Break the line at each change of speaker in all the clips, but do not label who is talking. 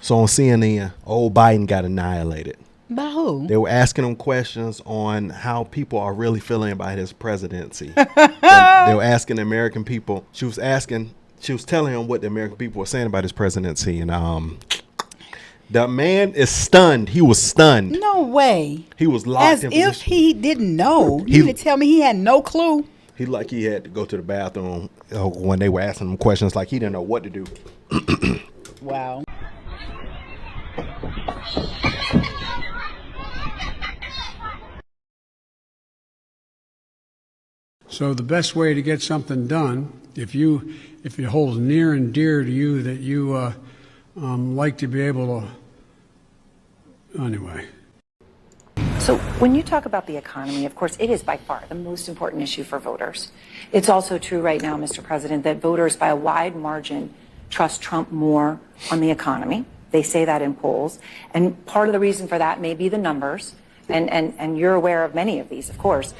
So on CNN, old Biden got annihilated.
By who?
They were asking him questions on how people are really feeling about his presidency. They were asking the American people. She was telling him what the American people were saying about his presidency. And the man is stunned. He was stunned.
No way.
He was locked
As
in
if
position.
he didn't know. You mean to tell me he had no clue?
He had to go to the bathroom when they were asking him questions, like he didn't know what to do.
Wow.
So the best way to get something done, if it holds near and dear to you that you like to be able to, anyway.
So when you talk about the economy, of course, it is by far the most important issue for voters. It's also true right now, Mr. President, that voters by a wide margin trust Trump more on the economy. They say that in polls. And part of the reason for that may be the numbers. And you're aware of many of these, of course.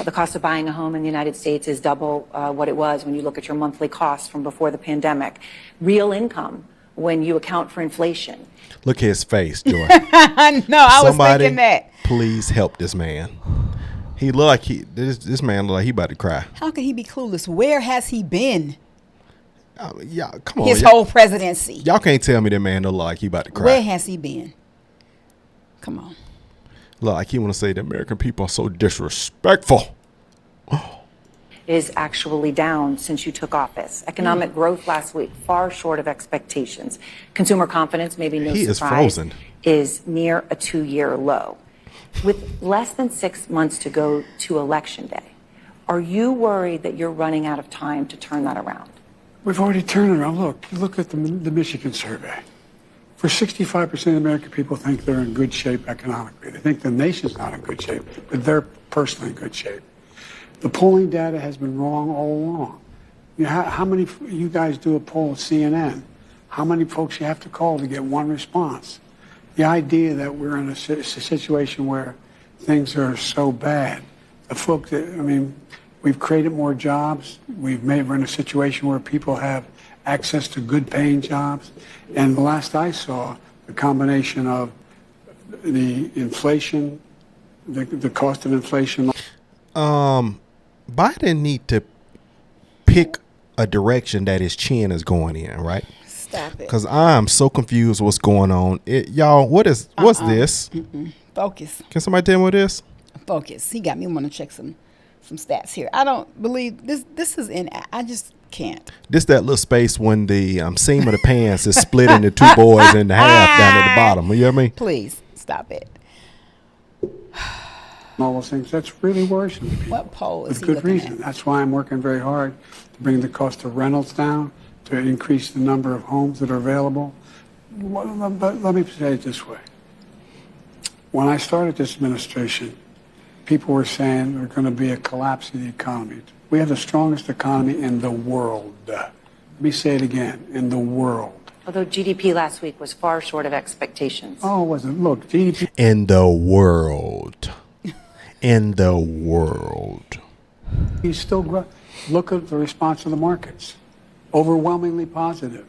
The cost of buying a home in the United States is double what it was when you look at your monthly costs from before the pandemic. Real income, when you account for inflation.
Look at his face, Joy.
No, I was thinking that.
Please help this man. He look like this man look like he about to cry.
How can he be clueless? Where has he been?
Yeah, come on.
His whole presidency.
Y'all can't tell me that man look like he about to cry.
Where has he been? Come on.
Look like he want to say the American people are so disrespectful.
Is actually down since you took office. Economic growth last week, far short of expectations. Consumer confidence, maybe no surprise,
is frozen.
Is near a 2-year low. With less than 6 months to go to Election Day, are you worried that you're running out of time to turn that around?
We've already turned it around. Look at the Michigan survey. For 65% of American people think they're in good shape economically. They think the nation's not in good shape, but they're personally in good shape. The polling data has been wrong all along. You know, how many, you guys do a poll at CNN, how many folks you have to call to get one response? The idea that we're in a situation where things are so bad, the folks that, I mean, we've created more jobs. We're in a situation where people have access to good paying jobs. And the last I saw, the combination of the inflation, the cost of inflation.
Biden need to pick a direction that his chin is going in, right?
Stop it.
Because I'm so confused what's going on. Y'all, what's this?
Focus.
Can somebody tell me what this?
Focus. He got me want to check some stats here. I don't believe this. This is I just can't.
This that little space when the seam of the pants is split into two boys in the half down at the bottom. You hear me?
Please stop it.
All those things. That's really worrisome to me.
What poll is
With
he
good
looking
reason.
at?
That's why I'm working very hard to bring the cost of rentals down, to increase the number of homes that are available. But let me say it this way. When I started this administration, people were saying there's going to be a collapse of the economy. We have the strongest economy in the world. Let me say it again, in the world.
Although GDP last week was far short of expectations.
Oh, it wasn't. Look, GDP.
In the world. In the world.
He's still growing. Look at the response of the markets. Overwhelmingly positive.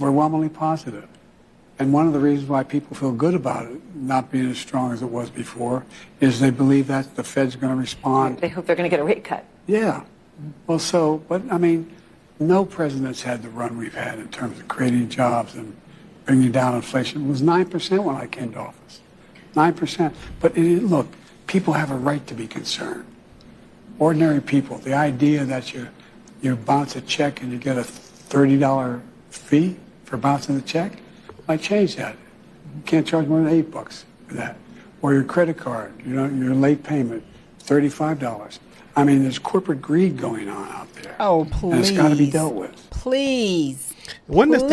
Overwhelmingly positive. And one of the reasons why people feel good about it not being as strong as it was before is they believe that the Fed's going to respond.
They hope they're going to get a rate cut.
Yeah. Well, but I mean, no president's had the run we've had in terms of creating jobs and bringing down inflation. It was 9% when I came to office. 9%. But look, people have a right to be concerned. Ordinary people, the idea that you bounce a check and you get a $30 fee for bouncing the check, I change that. You can't charge more than $8 for that. Or your credit card, your late payment, $35. I mean, there's corporate greed going on out there.
Oh, please.
And it's got to be dealt with.
Please.
Wasn't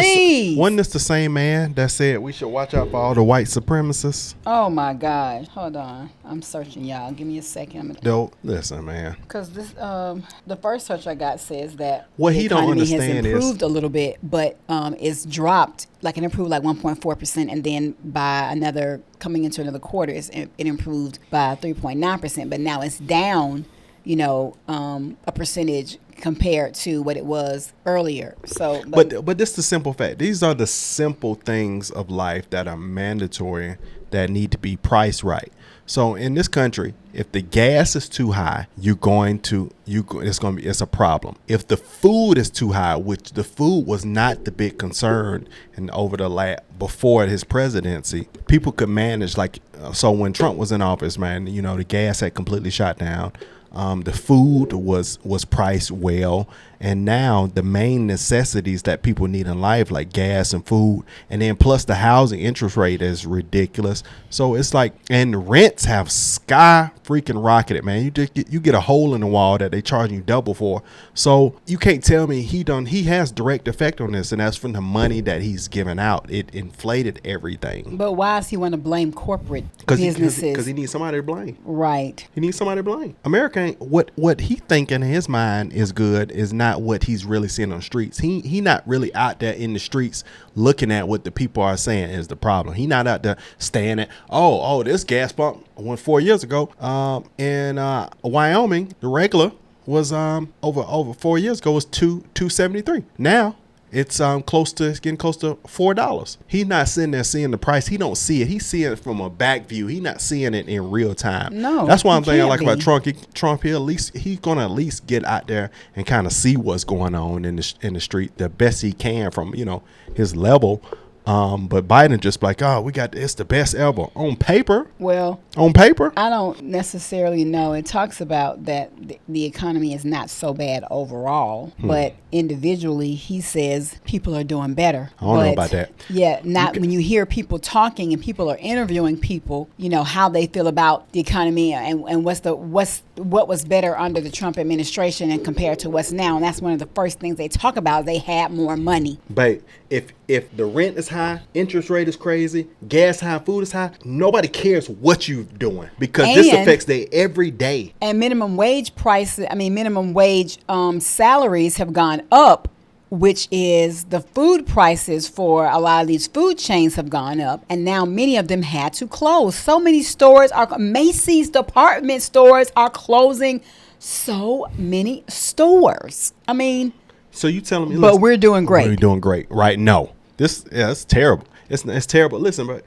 this the same man that said we should watch out for all the white supremacists?
Oh my God! Hold on, I'm searching, y'all. Give me a second.
Don't listen, man.
Because this, the first search I got says that
what
the
he don't
economy has
understand
improved a little bit, but it's dropped. Like it improved like 1.4%, and then by coming into another quarter, it improved by 3.9%. But now it's down a percentage compared to what it was earlier. So,
but this is the simple fact. These are the simple things of life that are mandatory that need to be priced right. So in this country, if the gas is too high, it's a problem. If the food is too high, which the food was not the big concern, and before his presidency, people could manage so when Trump was in office, man, the gas had completely shot down. The food was priced well, and now the main necessities that people need in life, like gas and food, and then plus the housing interest rate is ridiculous. So it's and rents have sky freaking rocketed, man. You get a hole in the wall that they charge you double for. So you can't tell me he has direct effect on this, and that's from the money that he's giving out. It inflated everything.
But why does he want to blame corporate businesses?
Because he needs somebody to blame.
Right.
He needs somebody to blame. America ain't what he thinking in his mind is good is not what he's really seeing on the streets. He not really out there in the streets looking at what the people are saying is the problem. He not out there staying at this gas pump went 4 years ago in Wyoming, the regular was over 4 years ago was $2.73. Now it's getting close to $4. He's not sitting there seeing the price. He don't see it. He's seeing it from a back view. He's not seeing it in real time.
No,
that's one thing I like about
Trump.
Trump. He's gonna at least get out there and kind of see what's going on in the street the best he can from his level. But Biden just it's the best ever on paper.
Well,
on paper,
I don't necessarily know. It talks about that the economy is not so bad overall, but individually, he says people are doing better.
I don't know about that.
Yeah, when you hear people talking and people are interviewing people, how they feel about the economy and what was better under the Trump administration and compared to what's now, and that's one of the first things they talk about. They had more money.
But if the rent is high, interest rate is crazy, gas high, food is high, nobody cares what you're doing because this affects their every day.
And minimum wage salaries have gone up, which is the food prices for a lot of these food chains have gone up. And now many of them had to close. So many stores Macy's department stores are closing. So many stores.
So you telling me?
But we're doing great.
We're doing great, right? No, it's terrible. It's terrible. Listen, but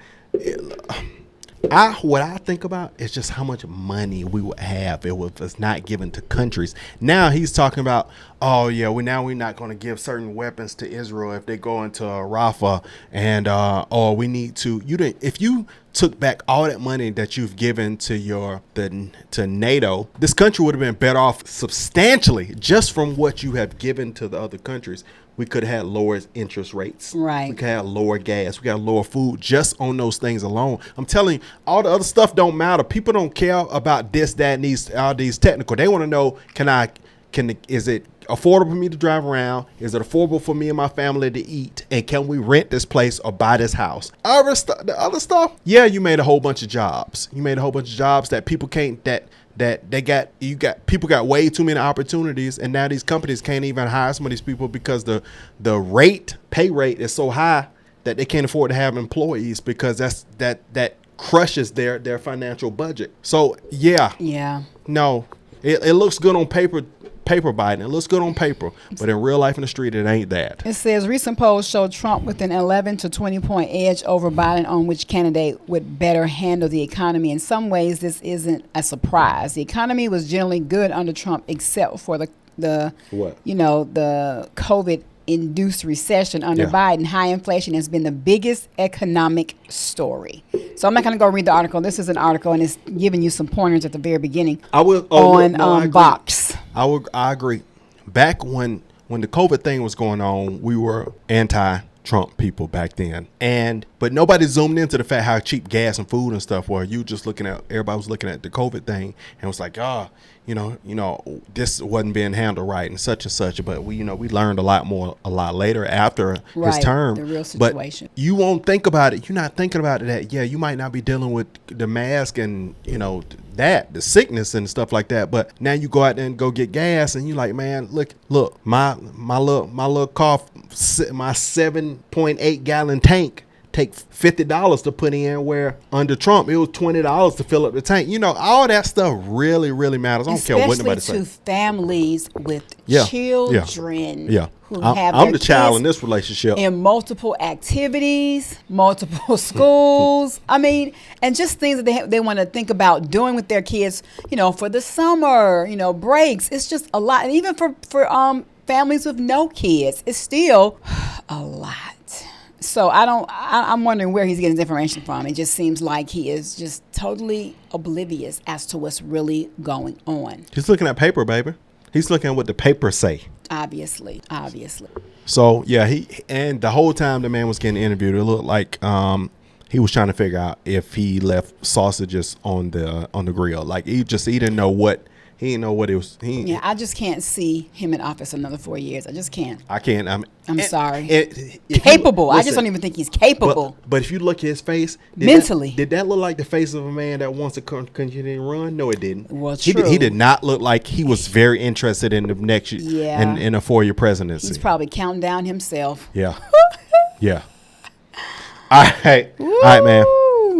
what I think about is just how much money we would have if it was not given to countries. Now he's talking about, we're not going to give certain weapons to Israel if they go into Rafah, and we need to. If you took back all that money that you've given to to NATO, this country would have been better off substantially just from what you have given to the other countries. We could have had lower interest rates. Right. We could have lower gas. We got lower food just on those things alone. I'm telling you, all the other stuff don't matter. People don't care about this, that, and all these technical. They want to know, is it affordable for me to drive around? Is it affordable for me and my family to eat? And can we rent this place or buy this house? The other stuff, you made a whole bunch of jobs. You made a whole bunch of jobs that people can't, people got way too many opportunities, and now these companies can't even hire some of these people because the pay rate is so high that they can't afford to have employees because that crushes their financial budget. So no, it looks good on paper, Biden. It looks good on paper, but in real life in the street, it ain't that.
It says recent polls show Trump with an 11 to 20 point edge over Biden on which candidate would better handle the economy. In some ways, this isn't a surprise. The economy was generally good under Trump, except for the COVID-induced recession under Biden. High inflation has been the biggest economic story. So I'm not going to go read the article. This is an article, and it's giving you some pointers at the very beginning.
I will
on Vox.
I agree. Back when the COVID thing was going on, we were anti-Trump people back then, but nobody zoomed into the fact how cheap gas and food and stuff were. Everybody was looking at the COVID thing and was like, this wasn't being handled right and such. But we learned a lot later after his term.
The real situation.
But you won't think about it. You're not thinking about it that you might not be dealing with the mask and the sickness and stuff like that. But now you go out there and go get gas and you like, man, look, my little car, my 7.8 gallon tank take $50 to put in, where under Trump it was $20 to fill up the tank. You know, all that stuff really, really matters. I don't care what anybody
Especially to
says.
families with
Yeah.
children.
Yeah.
Who
I'm,
have
I'm
their
the child
kids
in this relationship.
in multiple activities, multiple schools. I mean, and just things that they want to think about doing with their kids, you know, for the summer, you know, breaks. It's just a lot. And even for families with no kids, it's still a lot. So I'm wondering where he's getting his information from. It just seems like he is just totally oblivious as to what's really going on.
He's looking at paper, baby. He's looking at what the papers say.
Obviously.
So yeah, and the whole time the man was getting interviewed, it looked like he was trying to figure out if he left sausages on the grill. Like he didn't know what it was.
I just can't see him in office another 4 years. I just can't.
I can't.
I'm sorry.
Capable.
I just don't even think he's capable.
But if you look at his face,
mentally,
did that look like the face of a man that wants to continue to run? No, it didn't.
Well, true.
He did not look like he was very interested in the next year in a 4-year presidency.
He's probably counting down himself.
Yeah. Yeah. All right, man.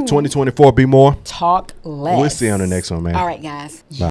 2024, be more.
Talk less.
We'll see you on the next one, man.
All right, guys.
Bye.